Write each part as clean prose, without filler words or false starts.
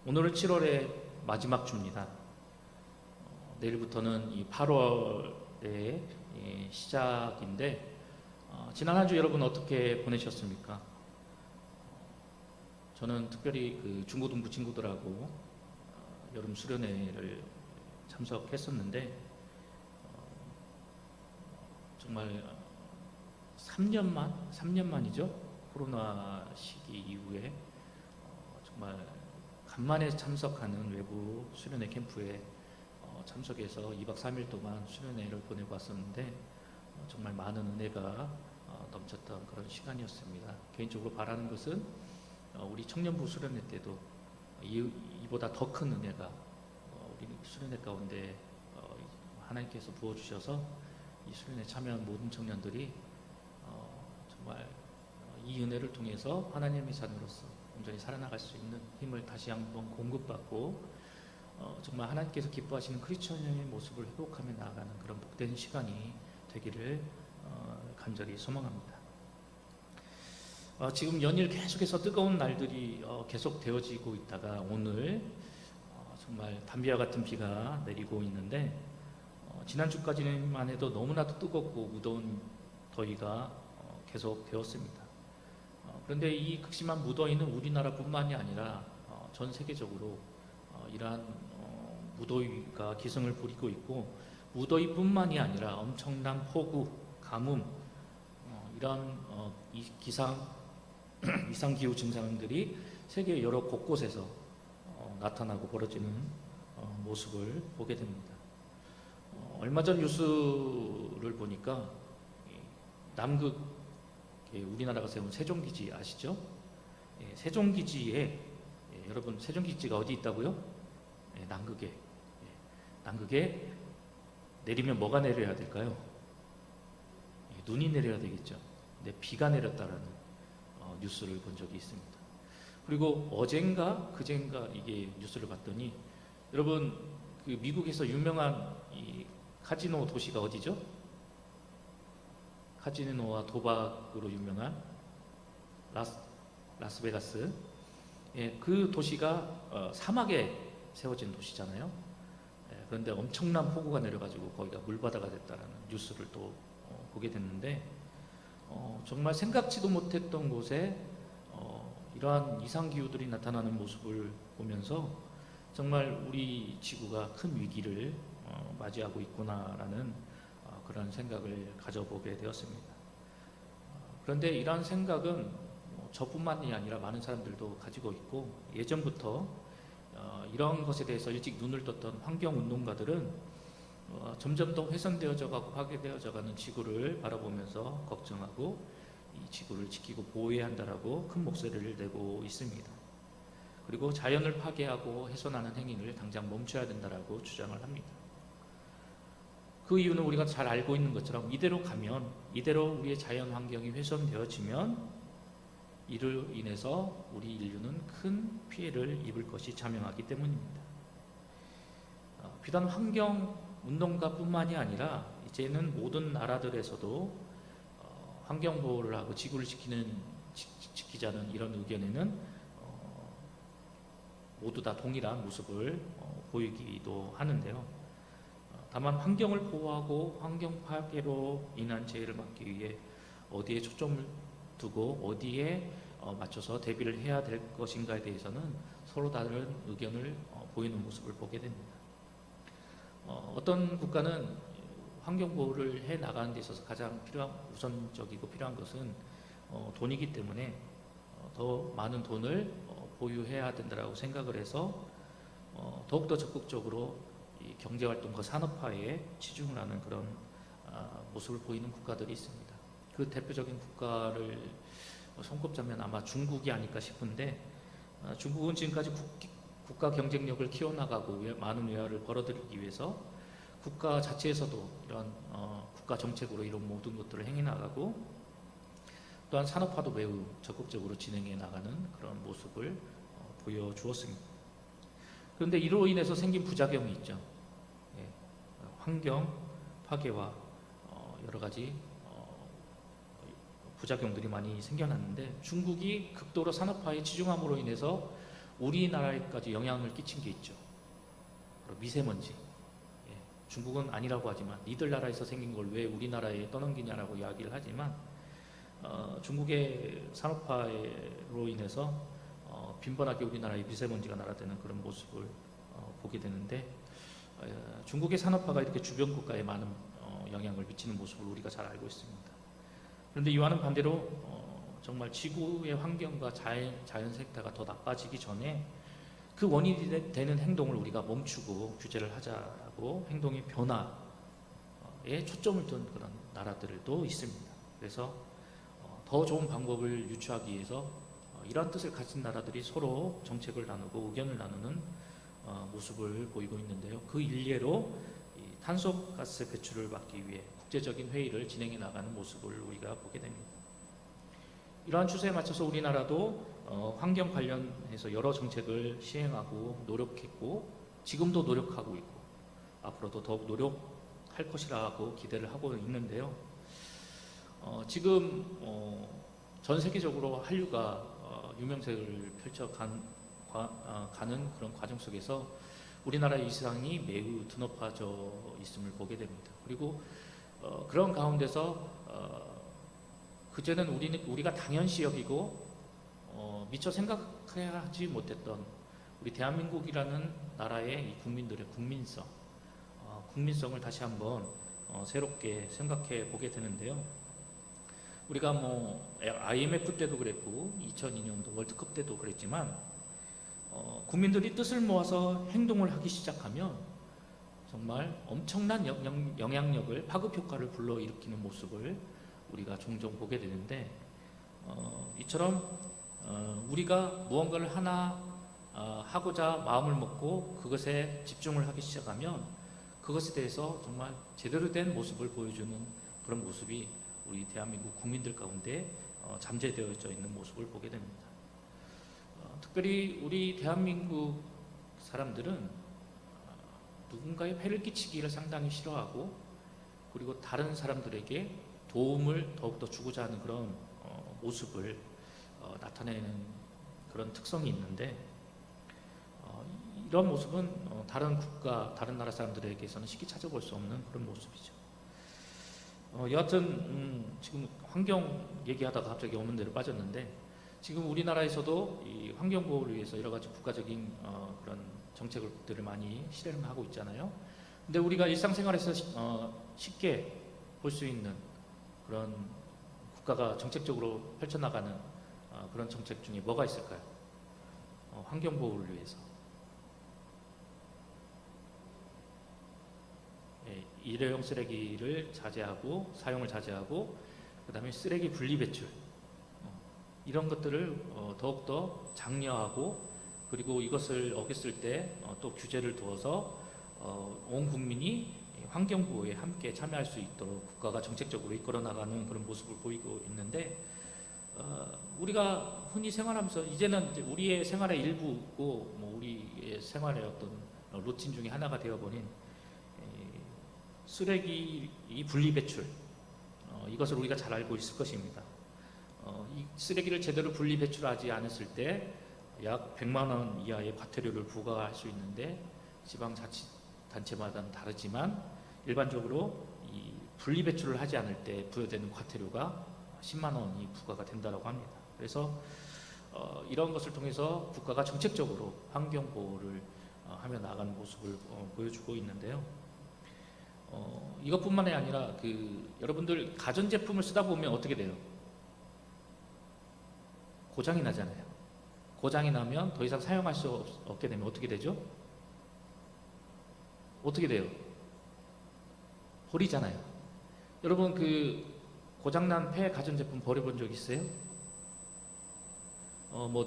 오늘은 7월의 마지막 주입니다. 내일부터는 이 8월의 시작인데 지난 한 주 여러분 어떻게 보내셨습니까? 저는 특별히 그 중고등부 친구들하고 여름 수련회를 참석했었는데 정말 3년 만이죠. 코로나 시기 이후에 정말 간만에 참석하는 외부 수련회 캠프에 참석해서 2박 3일 동안 수련회를 보내고 왔었는데 정말 많은 은혜가 넘쳤던 그런 시간이었습니다. 개인적으로 바라는 것은 우리 청년부 수련회 때도 이보다 더 큰 은혜가 우리 수련회 가운데 하나님께서 부어주셔서 이 수련회 참여한 모든 청년들이 정말 이 은혜를 통해서 하나님의 자녀로서 온전히 살아나갈 수 있는 힘을 다시 한번 공급받고 정말 하나님께서 기뻐하시는 크리스천의 모습을 회복하며 나아가는 그런 복된 시간이 되기를 간절히 소망합니다. 지금 연일 계속해서 뜨거운 날들이 계속 되어지고 있다가 오늘 정말 단비와 같은 비가 내리고 있는데 지난주까지만 해도 너무나도 뜨겁고 무더운 더위가 계속 되었습니다. 그런데 이 극심한 무더위는 우리나라뿐만이 아니라 전 세계적으로 이러한 무더위가 기승을 부리고 있고, 무더위뿐만이 아니라 엄청난 폭우, 가뭄, 이런 이상기후 증상들이 세계 여러 곳곳에서 나타나고 벌어지는 모습을 보게 됩니다. 얼마 전 뉴스를 보니까 남극, 우리나라가 세운 세종기지 아시죠? 세종기지에 여러분, 세종기지가 어디 있다고요? 남극에. 남극에 내리면 뭐가 내려야 될까요? 눈이 내려야 되겠죠. 근데 비가 내렸다라는 뉴스를 본 적이 있습니다. 그리고 어젠가 그젠가 이게 뉴스를 봤더니, 여러분 그 미국에서 유명한 이 카지노 도시가 어디죠? 카지노와 도박으로 유명한 라스베가스. 그 도시가 사막에 세워진 도시잖아요. 그런데 엄청난 폭우가 내려가지고 거기가 물바다가 됐다는 뉴스를 또 보게 됐는데, 정말 생각지도 못했던 곳에 이러한 이상기후들이 나타나는 모습을 보면서 정말 우리 지구가 큰 위기를 맞이하고 있구나라는 그런 생각을 가져보게 되었습니다. 그런데 이러한 생각은 저뿐만이 아니라 많은 사람들도 가지고 있고, 예전부터 이런 것에 대해서 일찍 눈을 떴던 환경운동가들은 점점 더 훼손되어져 가고 파괴되어져 가는 지구를 바라보면서 걱정하고 이 지구를 지키고 보호해야 한다라고 큰 목소리를 내고 있습니다. 그리고 자연을 파괴하고 훼손하는 행위를 당장 멈춰야 된다라고 주장을 합니다. 그 이유는 우리가 잘 알고 있는 것처럼 이대로 가면, 이대로 우리의 자연 환경이 훼손되어지면 이로 인해서 우리 인류는 큰 피해를 입을 것이 자명하기 때문입니다. 비단 환경운동가뿐만이 아니라 이제는 모든 나라들에서도 환경보호를 하고 지구를 지키자는 이런 의견에는 모두 다 동일한 모습을 보이기도 하는데요. 다만 환경을 보호하고 환경 파괴로 인한 재해를 막기 위해 어디에 초점을 두고 어디에 맞춰서 대비를 해야 될 것인가에 대해서는 서로 다른 의견을 보이는 모습을 보게 됩니다. 어떤 국가는 환경보호를 해 나가는 데 있어서 가장 우선적이고 필요한 것은 돈이기 때문에 더 많은 돈을 보유해야 된다고 생각을 해서 더욱더 적극적으로 이 경제활동과 산업화에 치중을 하는 그런 모습을 보이는 국가들이 있습니다. 그 대표적인 국가를 손꼽자면 아마 중국이 아닐까 싶은데, 중국은 지금까지 국가 경쟁력을 키워나가고 많은 외화를 벌어들이기 위해서 국가 자체에서도 이런 국가 정책으로 이런 모든 것들을 행해나가고, 또한 산업화도 매우 적극적으로 진행해 나가는 그런 모습을 보여주었습니다. 그런데 이로 인해서 생긴 부작용이 있죠. 환경 파괴와 여러 가지 부작용들이 많이 생겨났는데, 중국이 극도로 산업화에 치중함으로 인해서 우리나라에까지 영향을 끼친 게 있죠. 바로 미세먼지. 예, 중국은 아니라고 하지만 니들 나라에서 생긴 걸 왜 우리나라에 떠넘기냐라고 이야기를 하지만 중국의 산업화로 인해서 빈번하게 우리나라에 미세먼지가 날아드는 그런 모습을 보게 되는데 중국의 산업화가 이렇게 주변 국가에 많은 영향을 미치는 모습을 우리가 잘 알고 있습니다. 그런데 이와는 반대로 정말 지구의 환경과 자연 생태가 더 나빠지기 전에 그 원인이 되는 행동을 우리가 멈추고 규제를 하자고 행동의 변화에 초점을 둔 그런 나라들도 있습니다. 그래서 더 좋은 방법을 유추하기 위해서 이러한 뜻을 가진 나라들이 서로 정책을 나누고 의견을 나누는 모습을 보이고 있는데요. 그 일례로 이 탄소가스 배출을 막기 위해 국제적인 회의를 진행해 나가는 모습을 우리가 보게 됩니다. 이러한 추세에 맞춰서 우리나라도 환경 관련해서 여러 정책을 시행하고 노력했고 지금도 노력하고 있고 앞으로도 더욱 노력할 것이라고 기대를 하고 있는데요. 지금 전 세계적으로 한류가 유명세를 펼쳐가는 그런 과정 속에서 우리나라의 위상이 매우 드높아져 있음을 보게 됩니다. 그리고 그런 가운데서 그제는 우리가 당연시 여기고 미처 생각하지 못했던 우리 대한민국이라는 나라의 이 국민들의 국민성을 다시 한번 새롭게 생각해 보게 되는데요. 우리가 IMF 때도 그랬고 2002년도 월드컵 때도 그랬지만 국민들이 뜻을 모아서 행동을 하기 시작하면 정말 엄청난 영향력을 파급 효과를 불러일으키는 모습을 우리가 종종 보게 되는데 이처럼 우리가 무언가를 하나 하고자 마음을 먹고 그것에 집중을 하기 시작하면 그것에 대해서 정말 제대로 된 모습을 보여주는 그런 모습이 우리 대한민국 국민들 가운데 잠재되어져 있는 모습을 보게 됩니다. 특별히 우리 대한민국 사람들은 누군가의 폐를 끼치기를 상당히 싫어하고 그리고 다른 사람들에게 도움을 더욱더 주고자 하는 그런 모습을 나타내는 그런 특성이 있는데 이런 모습은 다른 국가, 다른 나라 사람들에게서는 쉽게 찾아볼 수 없는 그런 모습이죠. 여하튼 지금 환경 얘기하다가 갑자기 없는 데로 빠졌는데 지금 우리나라에서도 이 환경 보호를 위해서 여러 가지 국가적인 그런 정책들을 많이 실행을 하고 있잖아요. 근데 우리가 일상생활에서 쉽게 볼 수 있는 그런 국가가 정책적으로 펼쳐나가는 그런 정책 중에 뭐가 있을까요? 환경 보호를 위해서 일회용 쓰레기를 자제하고 사용을 자제하고 그 다음에 쓰레기 분리배출 이런 것들을 더욱더 장려하고 그리고 이것을 어겼을 때 또 규제를 두어서 온 국민이 환경보호에 함께 참여할 수 있도록 국가가 정책적으로 이끌어 나가는 그런 모습을 보이고 있는데 우리가 흔히 생활하면서 이제는 이제 우리의 생활의 일부고 우리의 생활의 어떤 루틴 중에 하나가 되어버린 쓰레기 분리배출 이것을 우리가 잘 알고 있을 것입니다. 이 쓰레기를 제대로 분리배출하지 않았을 때 약 100만 원 이하의 과태료를 부과할 수 있는데 지방자치단체마다는 다르지만 일반적으로 이 분리배출을 하지 않을 때 부여되는 과태료가 10만 원이 부과가 된다고 합니다. 그래서 이런 것을 통해서 국가가 정책적으로 환경보호를 하며 나가는 모습을 보여주고 있는데요. 이것뿐만이 아니라 여러분들 가전제품을 쓰다 보면 어떻게 돼요? 고장이 나잖아요. 고장이 나면 더 이상 사용할 수 없게 되면 어떻게 되죠? 어떻게 돼요? 버리잖아요. 여러분 고장난 폐 가전제품 버려본 적 있어요?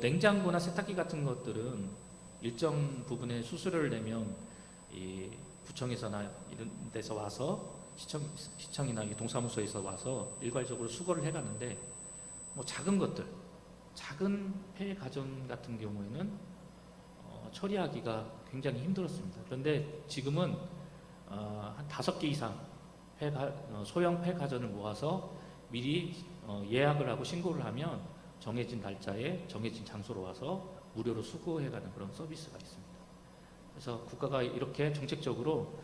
냉장고나 세탁기 같은 것들은 일정 부분의 수수료를 내면 이 구청에서나 이런 데서 와서 시청이나 동사무소에서 와서 일괄적으로 수거를 해가는데 작은 것들, 작은 폐 가전 같은 경우에는 처리하기가 굉장히 힘들었습니다. 그런데 지금은 한 5개 이상 소형 폐 가전을 모아서 미리 예약을 하고 신고를 하면 정해진 날짜에 정해진 장소로 와서 무료로 수거해가는 그런 서비스가 있습니다. 그래서 국가가 이렇게 정책적으로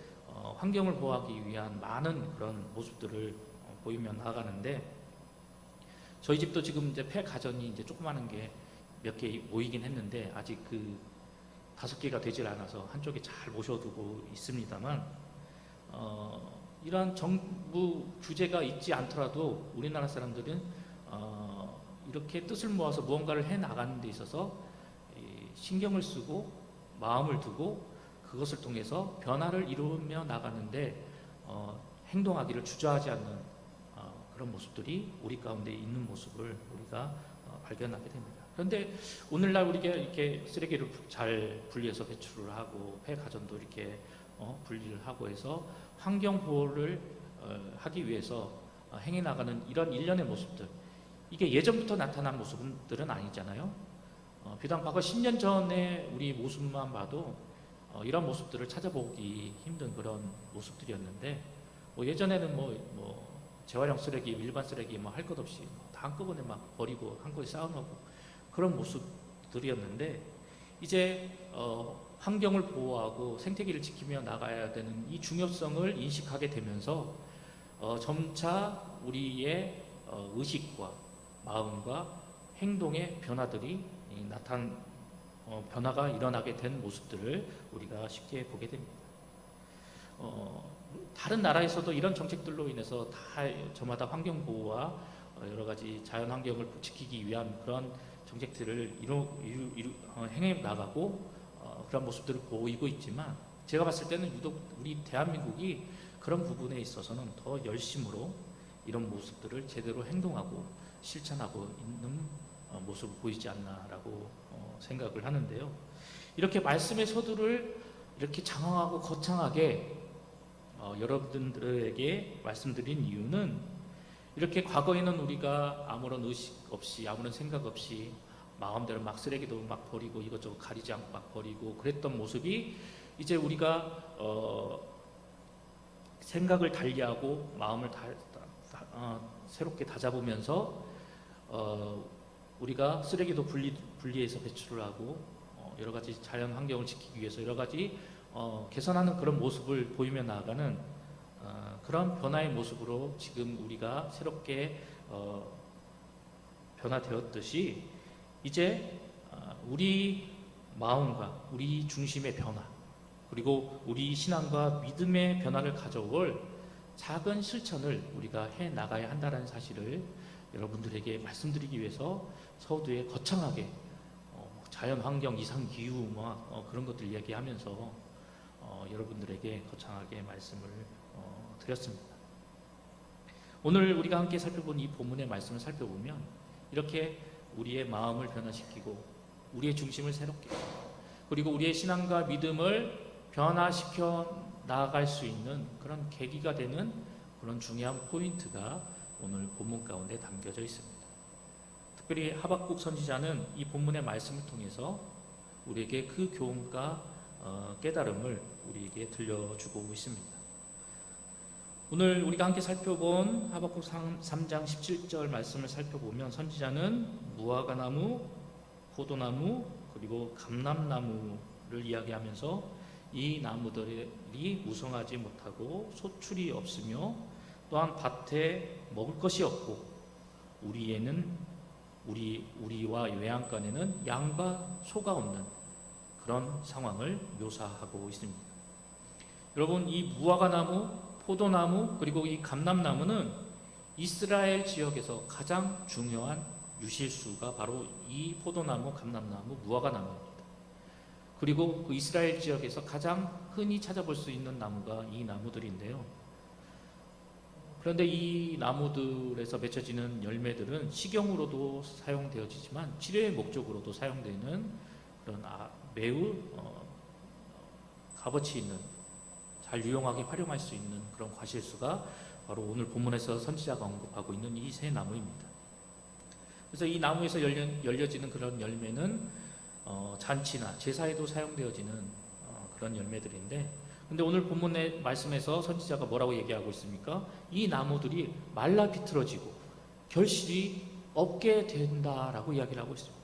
환경을 보호하기 위한 많은 그런 모습들을 보이며 나아가는데, 저희 집도 지금 이제 폐 가전이 이제 조그마한 게 몇 개 모이긴 했는데 아직 그 5개가 되질 않아서 한쪽에 잘 모셔두고 있습니다만, 이러한 정부 규제가 있지 않더라도 우리나라 사람들은 이렇게 뜻을 모아서 무언가를 해 나가는 데 있어서 신경을 쓰고 마음을 두고 그것을 통해서 변화를 이루며 나가는데 행동하기를 주저하지 않는 그런 모습들이 우리 가운데 있는 모습을 우리가 발견하게 됩니다. 그런데 오늘날 우리가 이렇게 쓰레기를 잘 분리해서 배출을 하고 폐 가전도 이렇게 분리를 하고 해서 환경 보호를 하기 위해서 행해 나가는 이런 일련의 모습들, 이게 예전부터 나타난 모습들은 아니잖아요. 비단 과거 10년 전에 우리 모습만 봐도 이런 모습들을 찾아보기 힘든 그런 모습들이었는데, 예전에는 재활용 쓰레기, 일반 쓰레기 할 것 없이 다 한꺼번에 막 버리고 한꺼번에 쌓아놓고 그런 모습들이었는데, 이제 환경을 보호하고 생태계를 지키며 나가야 되는 이 중요성을 인식하게 되면서 점차 우리의 의식과 마음과 행동의 변화들이 변화가 일어나게 된 모습들을 우리가 쉽게 보게 됩니다. 다른 나라에서도 이런 정책들로 인해서 다 저마다 환경 보호와 여러 가지 자연 환경을 지키기 위한 그런 정책들을 행해 나가고 그런 모습들을 보이고 있지만, 제가 봤을 때는 유독 우리 대한민국이 그런 부분에 있어서는 더 열심으로 이런 모습들을 제대로 행동하고 실천하고 있는 모습을 보이지 않나라고 생각을 하는데요. 이렇게 말씀의 서두를 이렇게 장황하고 거창하게 여러분들에게 말씀드린 이유는, 이렇게 과거에는 우리가 아무런 의식 없이 아무런 생각 없이 마음대로 막 쓰레기도 막 버리고 이것저것 가리지 않고 막 버리고 그랬던 모습이, 이제 우리가 생각을 달리하고 마음을 새롭게 다잡으면서 우리가 쓰레기도 분리해서 배출을 하고 여러 가지 자연 환경을 지키기 위해서 여러 가지 개선하는 그런 모습을 보이며 나아가는 그런 변화의 모습으로 지금 우리가 새롭게 변화되었듯이, 이제 우리 마음과 우리 중심의 변화, 그리고 우리 신앙과 믿음의 변화를 가져올 작은 실천을 우리가 해 나가야 한다는 사실을 여러분들에게 말씀드리기 위해서 서두에 거창하게 자연 환경, 이상 기후 그런 것들 이야기하면서 여러분들에게 거창하게 말씀을 드렸습니다. 오늘 우리가 함께 살펴본 이 본문의 말씀을 살펴보면, 이렇게 우리의 마음을 변화시키고 우리의 중심을 새롭게, 그리고 우리의 신앙과 믿음을 변화시켜 나아갈 수 있는 그런 계기가 되는 그런 중요한 포인트가 오늘 본문 가운데 담겨져 있습니다. 특별히 하박국 선지자는 이 본문의 말씀을 통해서 우리에게 그 교훈과 깨달음을 우리에게 들려주고 있습니다. 오늘 우리가 함께 살펴본 하박국 3장 17절 말씀을 살펴보면, 선지자는 무화과나무, 포도나무, 그리고 감람나무를 이야기하면서 이 나무들이 무성하지 못하고 소출이 없으며 또한 밭에 먹을 것이 없고 우리와 외양간에는 양과 소가 없는 그런 상황을 묘사하고 있습니다. 여러분, 이 무화과나무, 포도나무, 그리고 이 감람나무는 이스라엘 지역에서 가장 중요한 유실수가 바로 이 포도나무, 감람나무, 무화과나무입니다. 그리고 그 이스라엘 지역에서 가장 흔히 찾아볼 수 있는 나무가 이 나무들인데요. 그런데 이 나무들에서 맺혀지는 열매들은 식용으로도 사용되어지지만 치료의 목적으로도 사용되는 그런 매우 값어치 있는, 잘 유용하게 활용할 수 있는 그런 과실수가 바로 오늘 본문에서 선지자가 언급하고 있는 이 세 나무입니다. 그래서 이 나무에서 열려지는 그런 열매는 잔치나 제사에도 사용되어지는 그런 열매들인데, 근데 오늘 본문의 말씀에서 선지자가 뭐라고 얘기하고 있습니까? 이 나무들이 말라 비틀어지고 결실이 없게 된다라고 이야기를 하고 있습니다.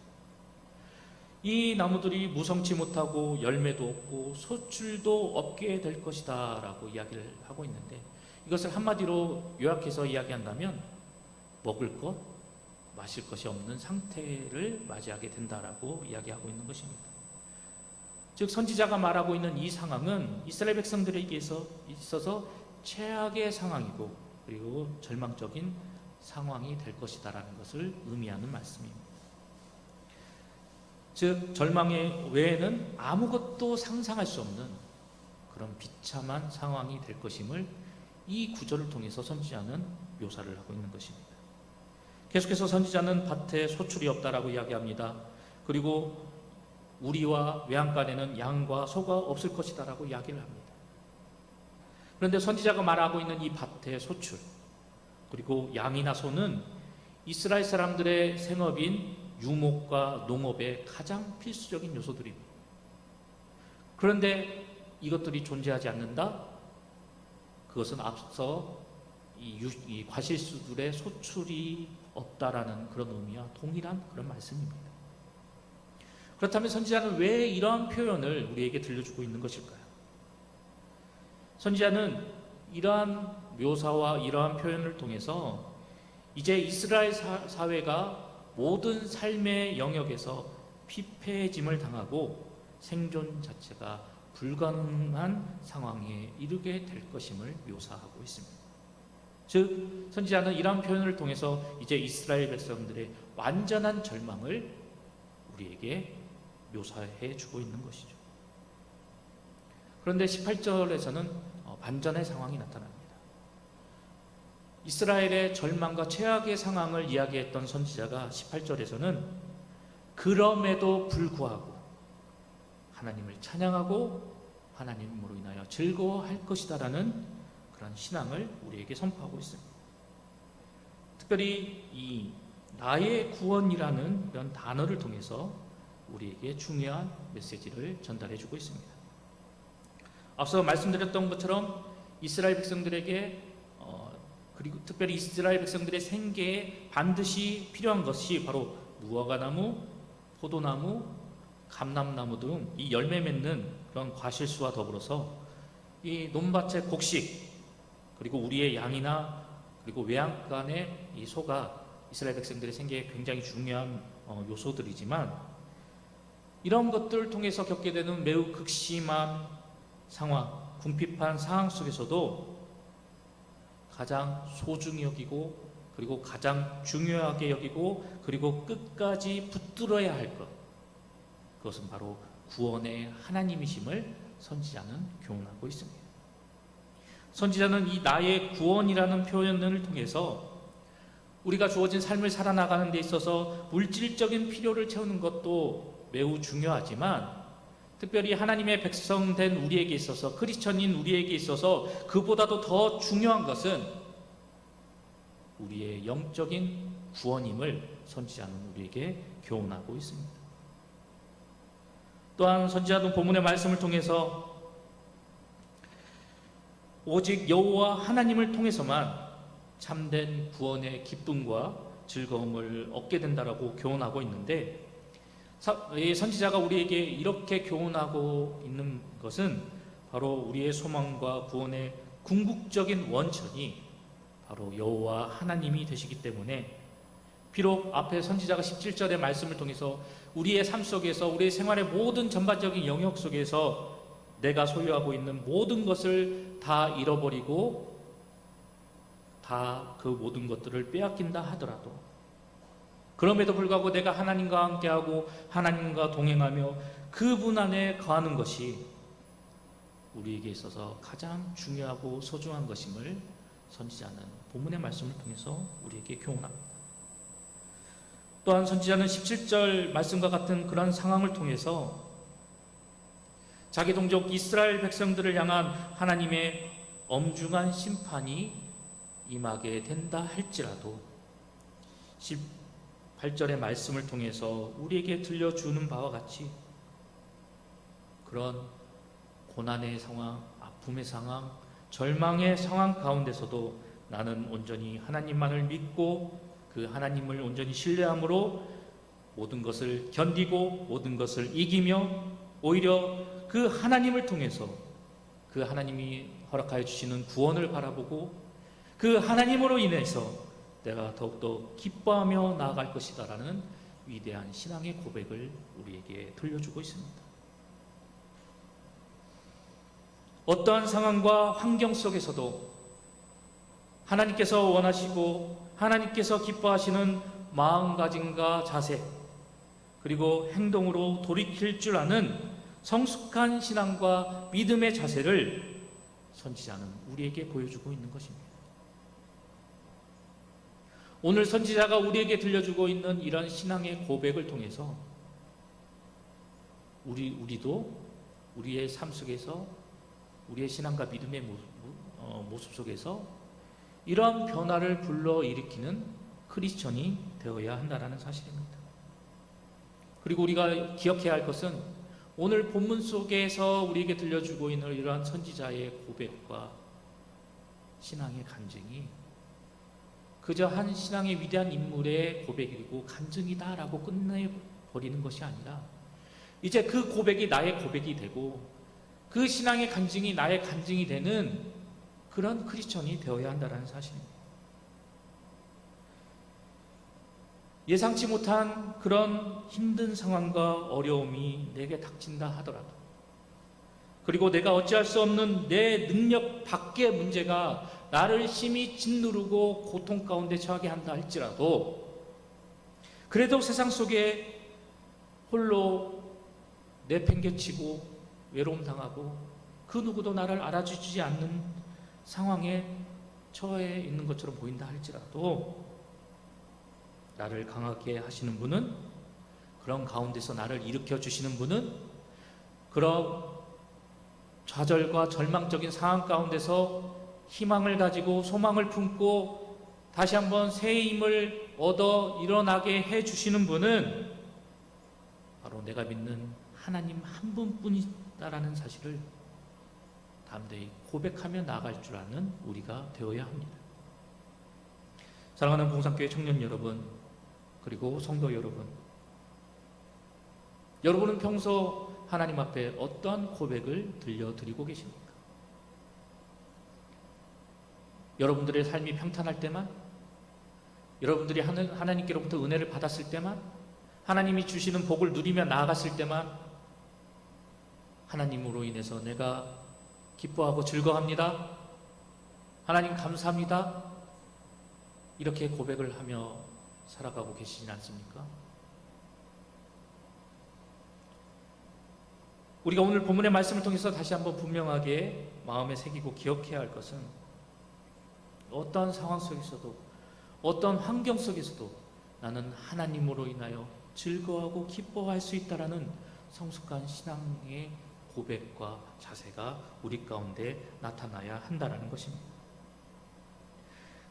이 나무들이 무성치 못하고 열매도 없고 소출도 없게 될 것이다 라고 이야기를 하고 있는데, 이것을 한마디로 요약해서 이야기한다면 먹을 것, 마실 것이 없는 상태를 맞이하게 된다라고 이야기하고 있는 것입니다. 즉 선지자가 말하고 있는 이 상황은 이스라엘 백성들에게 있어서 최악의 상황이고, 그리고 절망적인 상황이 될 것이다라는 것을 의미하는 말씀입니다. 즉 절망의 외에는 아무것도 상상할 수 없는 그런 비참한 상황이 될 것임을 이 구절을 통해서 선지자는 묘사를 하고 있는 것입니다. 계속해서 선지자는 밭에 소출이 없다라고 이야기합니다. 그리고 우리와 외양간에는 양과 소가 없을 것이다라고 이야기를 합니다. 그런데 선지자가 말하고 있는 이 밭의 소출, 그리고 양이나 소는 이스라엘 사람들의 생업인 유목과 농업의 가장 필수적인 요소들입니다. 그런데 이것들이 존재하지 않는다? 그것은 앞서 이 과실수들의 소출이 없다라는 그런 의미와 동일한 그런 말씀입니다. 그렇다면 선지자는 왜 이러한 표현을 우리에게 들려주고 있는 것일까요? 선지자는 이러한 묘사와 이러한 표현을 통해서 이제 이스라엘 사회가 모든 삶의 영역에서 피폐해짐을 당하고 생존 자체가 불가능한 상황에 이르게 될 것임을 묘사하고 있습니다. 즉 선지자는 이러한 표현을 통해서 이제 이스라엘 백성들의 완전한 절망을 우리에게 묘사해 주고 있는 것이죠. 그런데 18절에서는 반전의 상황이 나타납니다. 이스라엘의 절망과 최악의 상황을 이야기했던 선지자가 18절에서는 그럼에도 불구하고 하나님을 찬양하고 하나님으로 인하여 즐거워할 것이다 라는 그런 신앙을 우리에게 선포하고 있습니다. 특별히 이 나의 구원이라는 이런 단어를 통해서 우리에게 중요한 메시지를 전달해 주고 있습니다. 앞서 말씀드렸던 것처럼 이스라엘 백성들에게 그리고 특별히 이스라엘 백성들의 생계에 반드시 필요한 것이 바로 무화과나무, 포도나무, 감람나무 등 이 열매 맺는 그런 과실수와 더불어서 이 논밭의 곡식, 그리고 우리의 양이나 그리고 외양간의 이 소가 이스라엘 백성들의 생계에 굉장히 중요한 요소들이지만, 이런 것들을 통해서 겪게 되는 매우 극심한 상황, 궁핍한 상황 속에서도 가장 소중히 여기고, 그리고 가장 중요하게 여기고, 그리고 끝까지 붙들어야 할 것, 그것은 바로 구원의 하나님이심을 선지자는 교훈하고 있습니다. 선지자는 이 나의 구원이라는 표현을 통해서 우리가 주어진 삶을 살아나가는 데 있어서 물질적인 필요를 채우는 것도 매우 중요하지만, 특별히 하나님의 백성된 우리에게 있어서, 크리스천인 우리에게 있어서 그보다도 더 중요한 것은 우리의 영적인 구원임을 선지자는 우리에게 교훈하고 있습니다. 또한 선지자는 본문의 말씀을 통해서 오직 여호와 하나님을 통해서만 참된 구원의 기쁨과 즐거움을 얻게 된다라고 교훈하고 있는데, 선지자가 우리에게 이렇게 교훈하고 있는 것은 바로 우리의 소망과 구원의 궁극적인 원천이 바로 여호와 하나님이 되시기 때문에, 비록 앞에 선지자가 17절의 말씀을 통해서 우리의 삶 속에서, 우리의 생활의 모든 전반적인 영역 속에서 내가 소유하고 있는 모든 것을 다 잃어버리고 다 그 모든 것들을 빼앗긴다 하더라도, 그럼에도 불구하고 내가 하나님과 함께하고 하나님과 동행하며 그분 안에 거하는 것이 우리에게 있어서 가장 중요하고 소중한 것임을 선지자는 본문의 말씀을 통해서 우리에게 교훈합니다. 또한 선지자는 17절 말씀과 같은 그런 상황을 통해서 자기 동족 이스라엘 백성들을 향한 하나님의 엄중한 심판이 임하게 된다 할지라도 18절의 말씀을 통해서 우리에게 들려주는 바와 같이 그런 고난의 상황, 아픔의 상황, 절망의 상황 가운데서도 나는 온전히 하나님만을 믿고 그 하나님을 온전히 신뢰함으로 모든 것을 견디고 모든 것을 이기며 오히려 그 하나님을 통해서 그 하나님이 허락하여 주시는 구원을 바라보고 그 하나님으로 인해서 내가 더욱더 기뻐하며 나아갈 것이다라는 위대한 신앙의 고백을 우리에게 들려주고 있습니다. 어떠한 상황과 환경 속에서도 하나님께서 원하시고 하나님께서 기뻐하시는 마음가짐과 자세 그리고 행동으로 돌이킬 줄 아는 성숙한 신앙과 믿음의 자세를 선지자는 우리에게 보여주고 있는 것입니다. 오늘 선지자가 우리에게 들려주고 있는 이런 신앙의 고백을 통해서 우리도 우리의 삶 속에서 우리의 신앙과 믿음의 모습 속에서 이러한 변화를 불러일으키는 크리스천이 되어야 한다는 사실입니다. 그리고 우리가 기억해야 할 것은 오늘 본문 속에서 우리에게 들려주고 있는 이러한 선지자의 고백과 신앙의 간증이 그저 한 신앙의 위대한 인물의 고백이고 간증이다라고 끝내버리는 것이 아니라 이제 그 고백이 나의 고백이 되고 그 신앙의 간증이 나의 간증이 되는 그런 크리스천이 되어야 한다는 사실입니다. 예상치 못한 그런 힘든 상황과 어려움이 내게 닥친다 하더라도 그리고 내가 어찌할 수 없는 내 능력 밖의 문제가 나를 심히 짓누르고 고통 가운데 처하게 한다 할지라도 그래도 세상 속에 홀로 내팽개치고 외로움 당하고 그 누구도 나를 알아주지 않는 상황에 처해 있는 것처럼 보인다 할지라도 나를 강하게 하시는 분은 그런 가운데서 나를 일으켜 주시는 분은 그런 좌절과 절망적인 상황 가운데서 희망을 가지고 소망을 품고 다시 한번 새 힘을 얻어 일어나게 해 주시는 분은 바로 내가 믿는 하나님 한 분뿐이다라는 사실을 담대히 고백하며 나아갈 줄 아는 우리가 되어야 합니다. 사랑하는 봉산교회 청년 여러분 그리고 성도 여러분, 여러분은 평소 하나님 앞에 어떤 고백을 들려드리고 계십니까? 여러분들의 삶이 평탄할 때만, 여러분들이 하나님께로부터 은혜를 받았을 때만, 하나님이 주시는 복을 누리며 나아갔을 때만 하나님으로 인해서 내가 기뻐하고 즐거워합니다. 하나님 감사합니다. 이렇게 고백을 하며 살아가고 계시진 않습니까? 우리가 오늘 본문의 말씀을 통해서 다시 한번 분명하게 마음에 새기고 기억해야 할 것은 어떠한 상황 속에서도 어떤 환경 속에서도 나는 하나님으로 인하여 즐거워하고 기뻐할 수 있다라는 성숙한 신앙의 고백과 자세가 우리 가운데 나타나야 한다는 것입니다.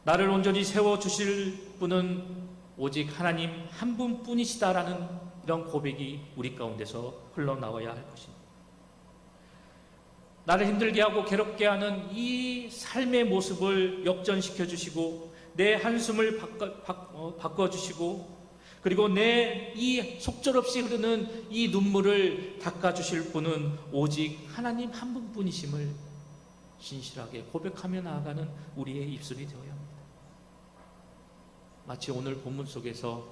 나를 온전히 세워주실 분은 오직 하나님 한 분뿐이시다라는 이런 고백이 우리 가운데서 흘러나와야 할 것입니다. 나를 힘들게 하고 괴롭게 하는 이 삶의 모습을 역전시켜 주시고 내 한숨을 바꿔주시고 그리고 내 이 속절없이 흐르는 이 눈물을 닦아주실 분은 오직 하나님 한 분뿐이심을 신실하게 고백하며 나아가는 우리의 입술이 되어야 합니다. 마치 오늘 본문 속에서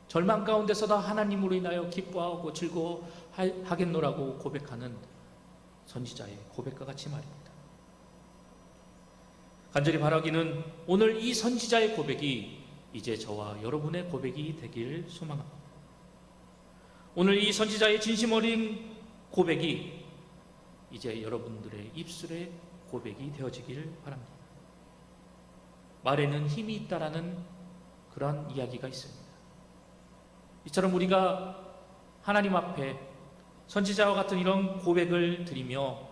절망 가운데서도 하나님으로 인하여 기뻐하고 즐거워하겠노라고 고백하는 선지자의 고백과 같이 말입니다. 간절히 바라기는 오늘 이 선지자의 고백이 이제 저와 여러분의 고백이 되길 소망합니다. 오늘 이 선지자의 진심 어린 고백이 이제 여러분들의 입술의 고백이 되어지길 바랍니다. 말에는 힘이 있다라는 그런 이야기가 있습니다. 이처럼 우리가 하나님 앞에 선지자와 같은 이런 고백을 드리며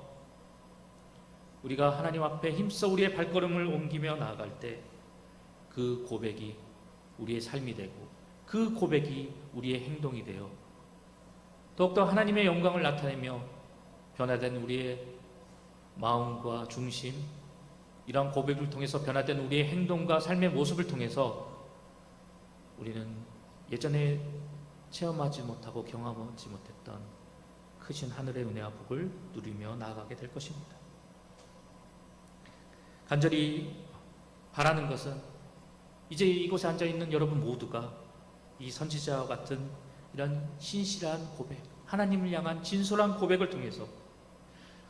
우리가 하나님 앞에 힘써 우리의 발걸음을 옮기며 나아갈 때 그 고백이 우리의 삶이 되고 그 고백이 우리의 행동이 되어 더욱더 하나님의 영광을 나타내며 변화된 우리의 마음과 중심, 이러한 고백을 통해서 변화된 우리의 행동과 삶의 모습을 통해서 우리는 예전에 체험하지 못하고 경험하지 못했던 크신 하늘의 은혜와 복을 누리며 나아가게 될 것입니다. 간절히 바라는 것은 이제 이곳에 앉아있는 여러분 모두가 이 선지자와 같은 이런 신실한 고백, 하나님을 향한 진솔한 고백을 통해서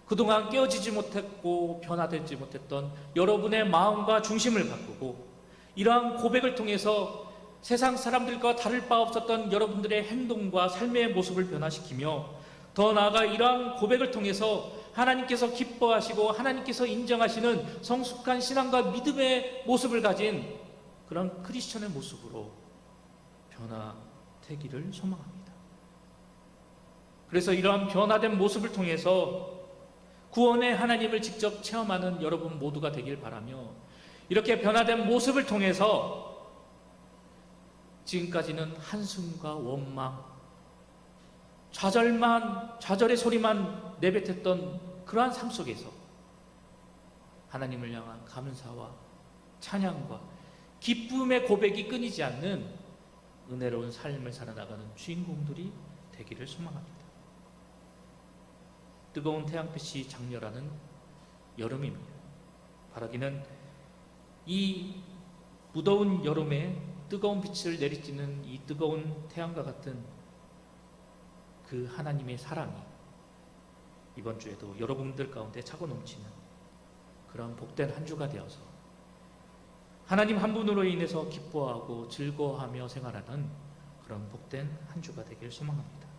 그동안 깨어지지 못했고 변화되지 못했던 여러분의 마음과 중심을 바꾸고 이러한 고백을 통해서 세상 사람들과 다를 바 없었던 여러분들의 행동과 삶의 모습을 변화시키며 더 나아가 이러한 고백을 통해서 하나님께서 기뻐하시고 하나님께서 인정하시는 성숙한 신앙과 믿음의 모습을 가진 그런 크리스천의 모습으로 변화되기를 소망합니다. 그래서 이러한 변화된 모습을 통해서 구원의 하나님을 직접 체험하는 여러분 모두가 되길 바라며 이렇게 변화된 모습을 통해서 지금까지는 한숨과 원망, 좌절의 소리만 내뱉었던 그러한 삶 속에서 하나님을 향한 감사와 찬양과 기쁨의 고백이 끊이지 않는 은혜로운 삶을 살아나가는 주인공들이 되기를 소망합니다. 뜨거운 태양빛이 장렬하는 여름입니다. 바라기는 이 무더운 여름에 뜨거운 빛을 내리쬐는 이 뜨거운 태양과 같은 그 하나님의 사랑이 이번 주에도 여러분들 가운데 차고 넘치는 그런 복된 한 주가 되어서 하나님 한 분으로 인해서 기뻐하고 즐거워하며 생활하는 그런 복된 한 주가 되길 소망합니다.